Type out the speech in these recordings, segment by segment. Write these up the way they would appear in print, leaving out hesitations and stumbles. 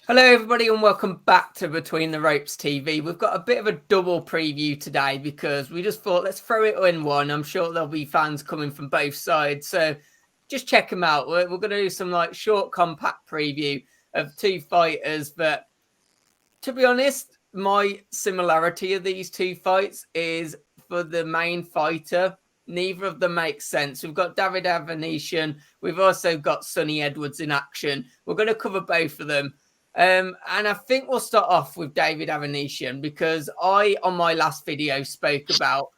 Hello, everybody, and welcome back to Between the Ropes TV. We've got a bit of a double preview today because we just thought let's throw it in one. I'm sure there'll be fans coming from both sides, so just check them out. We're going to do some like short, compact preview of two fighters. But to be honest, my similarity of these two fights is for the main fighter. Neither of them makes sense. We've got David Avanesyan. We've also got Sonny Edwards in action. We're going to cover both of them. And I think we'll start off with David Avanesyan because I, on my last video, spoke about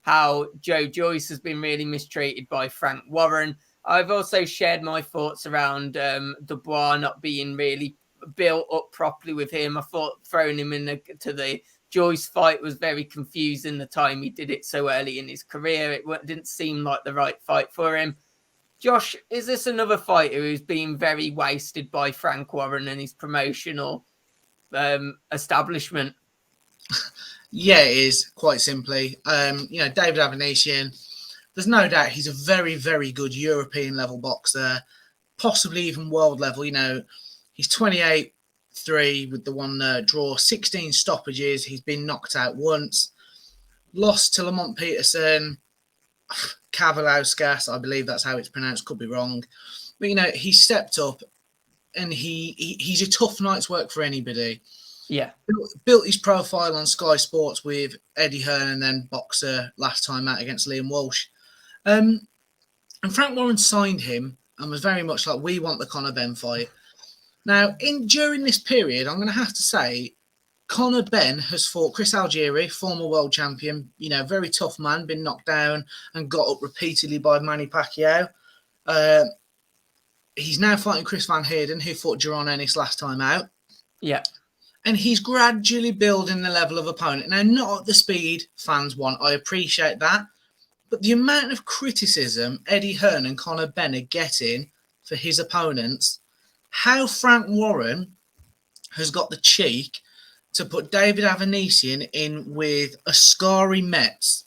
how Joe Joyce has been really mistreated by Frank Warren. I've also shared my thoughts around Dubois not being really built up properly with him. I thought throwing him to the Joyce fight was very confusing the time he did it so early in his career. It didn't seem like the right fight for him. Josh, is this another fighter who's been very wasted by Frank Warren and his promotional establishment? Yeah, it is, quite simply. David Avanesyan, there's no doubt he's a very, very good European level boxer, possibly even world level. He's 28-3 with the one draw, 16 stoppages. He's been knocked out once, lost to Lamont Peterson, Kavalauskas, I believe that's how it's pronounced, could be wrong. But, he stepped up and he's a tough night's work for anybody. Yeah. Built his profile on Sky Sports with Eddie Hearn and then Boxer last time out against Liam Walsh. And Frank Warren signed him and was very much like, we want the Conor Benn fight. Now, during this period, I'm going to have to say, Conor Benn has fought Chris Algieri, former world champion, very tough man, been knocked down and got up repeatedly by Manny Pacquiao. He's now fighting Chris Van Heerden, who fought Jaron Ennis last time out. Yeah. And he's gradually building the level of opponent. Now, not at the speed fans want. I appreciate that. But the amount of criticism Eddie Hearn and Conor Benn are getting for his opponents, how Frank Warren has got the cheek to put David Avanesyan in with Askari Metz.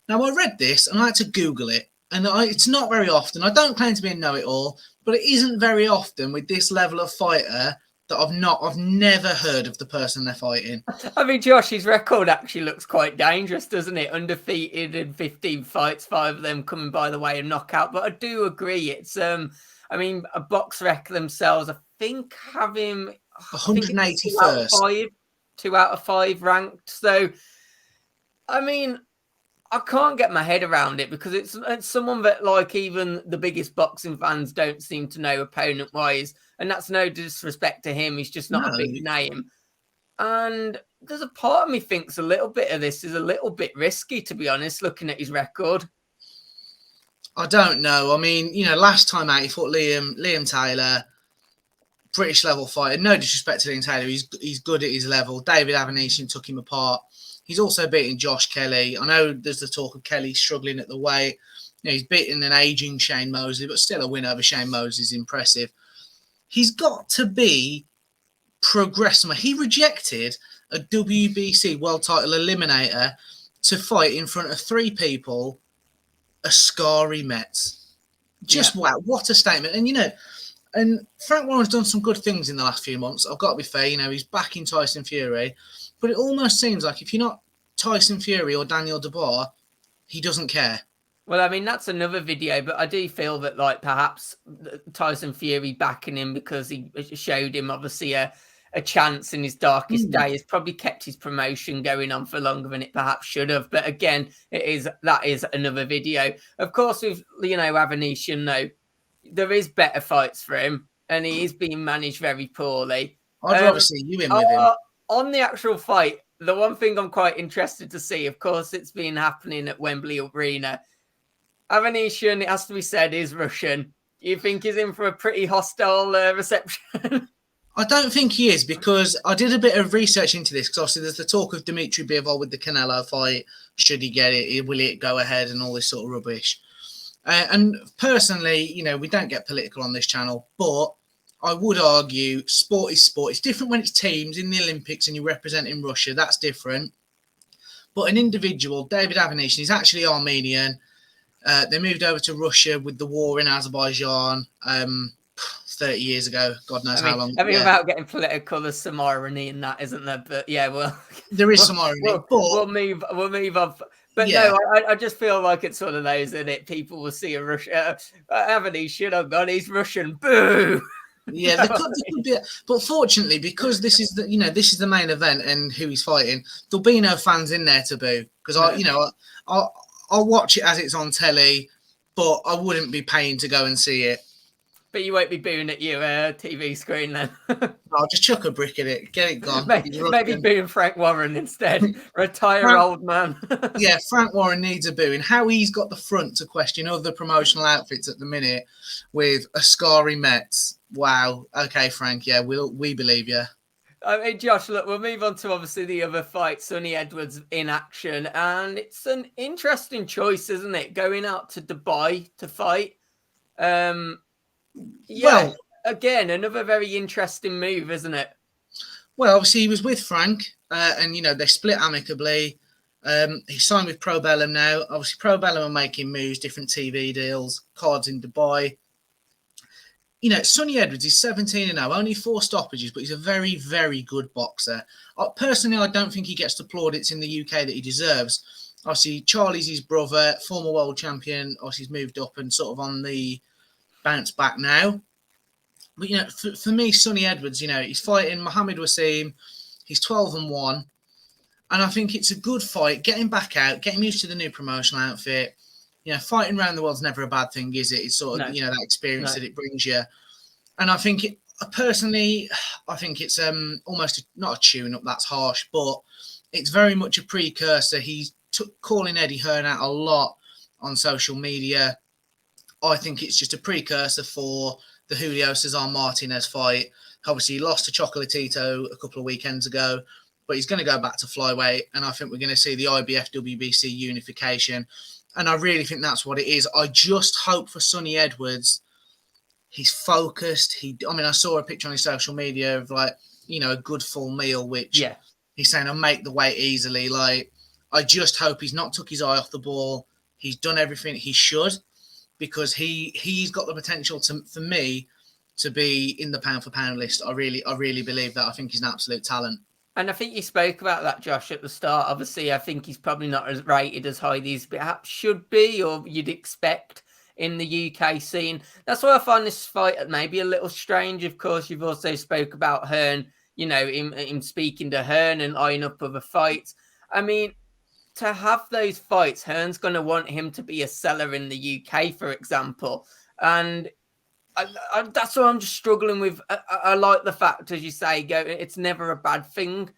Now, I read this and I had to Google it. And it's not very often. I don't claim to be a know-it-all, but it isn't very often with this level of fighter that I've never heard of the person they're fighting. I mean, Josh, his record actually looks quite dangerous, doesn't it? Undefeated in 15 fights, 5 of them coming by the way of knockout. But I do agree. It's, a BoxRec themselves, I think, have him 181st. 2 out of 5 ranked. So, I mean, I can't get my head around it because it's someone that, like, even the biggest boxing fans don't seem to know opponent-wise. And that's no disrespect to him. He's just not a big name. And there's a part of me thinks a little bit of this is a little bit risky, to be honest, looking at his record. I don't know. I mean, last time out, he fought Liam Taylor, British level fighter. No disrespect to Liam Taylor. He's good at his level. David Avanesyan took him apart. He's also beating Josh Kelly. I know there's the talk of Kelly struggling at the weight. He's beating an aging Shane Mosley, but still a win over Shane Mosley is impressive. He's got to be progressive. He rejected a WBC world title eliminator to fight in front of 3 people, Askari Metz. Just wow, what a statement. And Frank Warren's done some good things in the last few months. I've got to be fair, he's backing Tyson Fury. But it almost seems like if you're not Tyson Fury or Daniel Dubois, he doesn't care. Well, I mean, that's another video, but I do feel that, like, perhaps Tyson Fury backing him because he showed him, obviously, a chance in his darkest day has probably kept his promotion going on for longer than it perhaps should have. But again, that is another video. Of course, with, Avanesyan, though, there is better fights for him, and he is being managed very poorly. I'd rather see you in with him. On the actual fight, the one thing I'm quite interested to see, of course, it's been happening at Wembley Arena. Avanesyan, it has to be said, is Russian. Do you think he's in for a pretty hostile reception? I don't think he is, because I did a bit of research into this, because obviously there's the talk of Dmitry Bivol with the Canelo fight. Should he get it? Will it go ahead? And all this sort of rubbish. And personally, we don't get political on this channel, but I would argue sport is sport. It's different when it's teams in the Olympics and you're representing Russia. That's different. But an individual, David Avanesyan, is actually Armenian. They moved over to Russia with the war in Azerbaijan 30 years ago. God knows I mean, how long. without getting political, there's some irony in that, isn't there? But yeah, well, There is some irony, but we'll move on. But yeah. no, I just feel like it's one of those, isn't it? People will see a Russian, Avanesyan, oh God, he's Russian, boo. Yeah, there could be, but fortunately, because this is the main event and who he's fighting, there'll be no fans in there to boo because I'll watch it as it's on telly, but I wouldn't be paying to go and see it. But you won't be booing at your TV screen then. I'll just chuck a brick at it, get it gone. Maybe booing Frank Warren instead. Retire, old man. Yeah, Frank Warren needs a booing. How he's got the front to question other promotional outfits at the minute with Ascari Mets. Wow. Okay, Frank. Yeah, we believe you. I mean, Josh, look, we'll move on to obviously the other fight, Sonny Edwards in action. And it's an interesting choice, isn't it? Going out to Dubai to fight. Well, again, another very interesting move, isn't it? Well, obviously he was with Frank, and they split amicably. He signed with Pro Bellum now. Obviously, Pro Bellum are making moves, different TV deals, cards in Dubai. Sonny Edwards is 17-0, only 4 stoppages, but he's a very, very good boxer. Personally, I don't think he gets the plaudits in the UK that he deserves. Obviously, Charlie's his brother, former world champion. Obviously, he's moved up and sort of on the bounce back now. But, for me, Sonny Edwards, he's fighting Mohammed Wasim. He's 12-1. And I think it's a good fight. Get him back out, get him used to the new promotional outfit. Fighting around the world's never a bad thing, is it? It's sort of, that experience that it brings you. And I think personally, I think it's almost not a tune-up, that's harsh, but it's very much a precursor. He's calling Eddie Hearn out a lot on social media. I think it's just a precursor for the Julio Cesar Martinez fight. Obviously, he lost to Chocolatito a couple of weekends ago, but he's going to go back to flyweight, and I think we're going to see the IBF WBC unification. And I really think that's what it is. I just hope for Sonny Edwards, he's focused. I saw a picture on his social media of a good full meal, which he's saying I'll make the weight easily. I just hope he's not took his eye off the ball. He's done everything he should, because he's got the potential for me to be in the pound for pound list. I really believe that. I think he's an absolute talent. And I think you spoke about that, Josh, at the start. Obviously, I think he's probably not as rated as high as perhaps should be, or you'd expect in the UK scene. That's why I find this fight maybe a little strange. Of course, you've also spoke about Hearn, him speaking to Hearn and eyeing up other fights. I mean, to have those fights, Hearn's going to want him to be a seller in the UK, for example. And that's what I'm just struggling with. I like the fact, as you say, it's never a bad thing,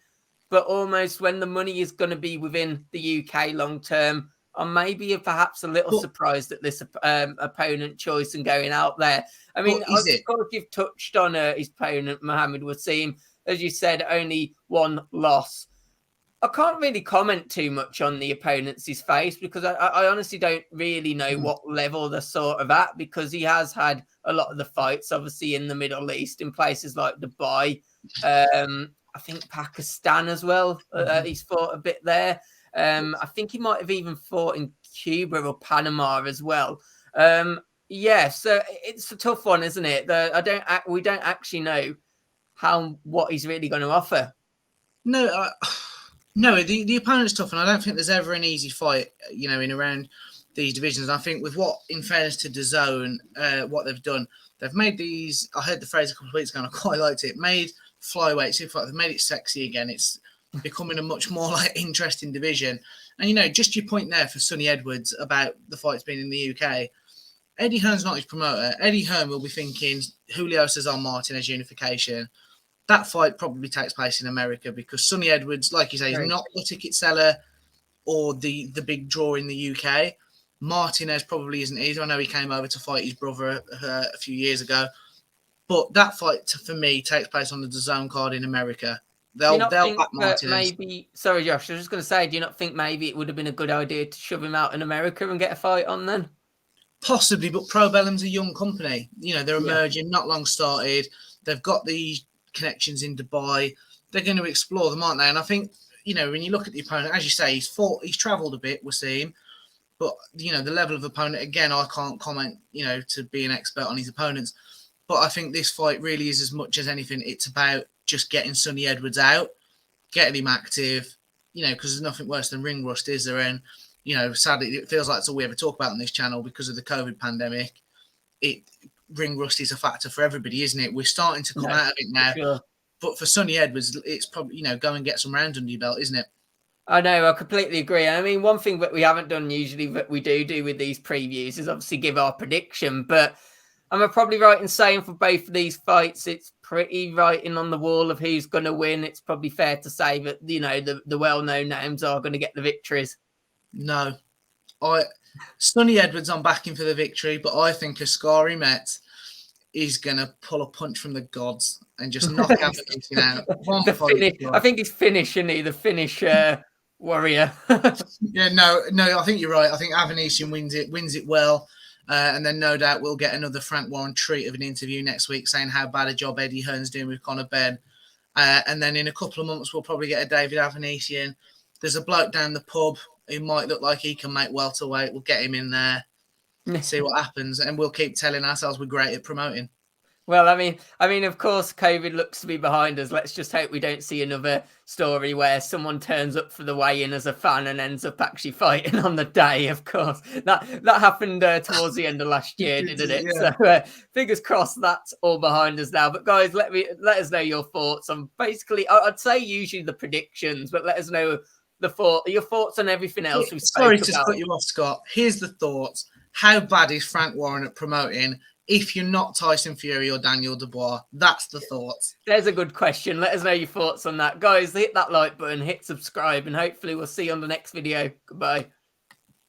but almost when the money is going to be within the UK long term, I'm maybe perhaps a little surprised at this opponent choice and going out there. I mean, of course, you've touched on his opponent, Mohammed Wasim. As you said, only 1 loss. I can't really comment too much on the opponents he's faced, because I honestly don't really know what level they're sort of at, because he has had a lot of the fights, obviously, in the Middle East, in places like Dubai. I think Pakistan as well. He's fought a bit there. I think he might have even fought in Cuba or Panama as well. So it's a tough one, isn't it? We don't actually know what he's really going to offer. No, the opponent's tough, and I don't think there's ever an easy fight, in around these divisions. I think with in fairness to DAZN, what they've done, they've made these, I heard the phrase a couple of weeks ago and I quite liked it, made flyweight super fight, they've made it sexy again. It's becoming a much more interesting division. And, just your point there for Sonny Edwards about the fights being in the UK, Eddie Hearn's not his promoter. Eddie Hearn will be thinking Julio Cesar Martinez unification. That fight probably takes place in America, because Sonny Edwards, like you say, is not the ticket seller or the big draw in the UK. Martinez probably isn't either. I know he came over to fight his brother a few years ago. But that fight, for me, takes place on the DAZN card in America. They'll back Martinez. Sorry, Josh, I was just going to say, do you not think maybe it would have been a good idea to shove him out in America and get a fight on then? Possibly, but Pro Bellum's a young company. They're emerging, not long started. They've got the connections in Dubai. They're going to explore them, aren't they? And I think, when you look at the opponent, as you say, he's travelled a bit, Wasim, but the level of opponent, again, I can't comment, to be an expert on his opponents, But I think this fight really is, as much as anything, it's about just getting Sonny Edwards out, getting him active, because there's nothing worse than ring rust, is there? And, sadly, it feels like it's all we ever talk about on this channel because of the COVID pandemic. Ring rust is a factor for everybody, isn't it? We're starting to come out of it now. Sure. But for Sonny Edwards, it's probably, go and get some rounds under your belt, isn't it? I know, I completely agree. I mean, one thing that we haven't done usually that we do with these previews is obviously give our prediction. But I'm probably right in saying for both of these fights, it's pretty writing on the wall of who's going to win. It's probably fair to say that, the well-known names are going to get the victories. No. Sonny Edwards, I'm backing for the victory, but I think Askari Met is going to pull a punch from the gods and just knock Avanesyan out. I think he's Finnish, isn't he? The Finnish warrior. Yeah, no, I think you're right. I think Avanesyan wins it well. And then no doubt we'll get another Frank Warren treat of an interview next week saying how bad a job Eddie Hearn's doing with Conor Benn. And then in a couple of months, we'll probably get a David Avanesyan. There's a bloke down the pub who might look like he can make welterweight. We'll get him in there, see what happens. And we'll keep telling ourselves we're great at promoting. Well, I mean, of course, COVID looks to be behind us. Let's just hope we don't see another story where someone turns up for the weigh-in as a fan and ends up actually fighting on the day. Of course, that happened towards the end of last year, didn't it? Yeah. So fingers crossed that's all behind us now. But guys, let us know your thoughts on basically. I'd say usually the predictions, but let us know your thoughts on everything else we spoke about. Sorry to cut you off, Scott. Here's the thoughts. How bad is Frank Warren at promoting? If you're not Tyson Fury or Daniel Dubois, that's the thoughts. There's a good question. Let us know your thoughts on that. Guys, hit that like button, hit subscribe, and hopefully we'll see you on the next video. Goodbye.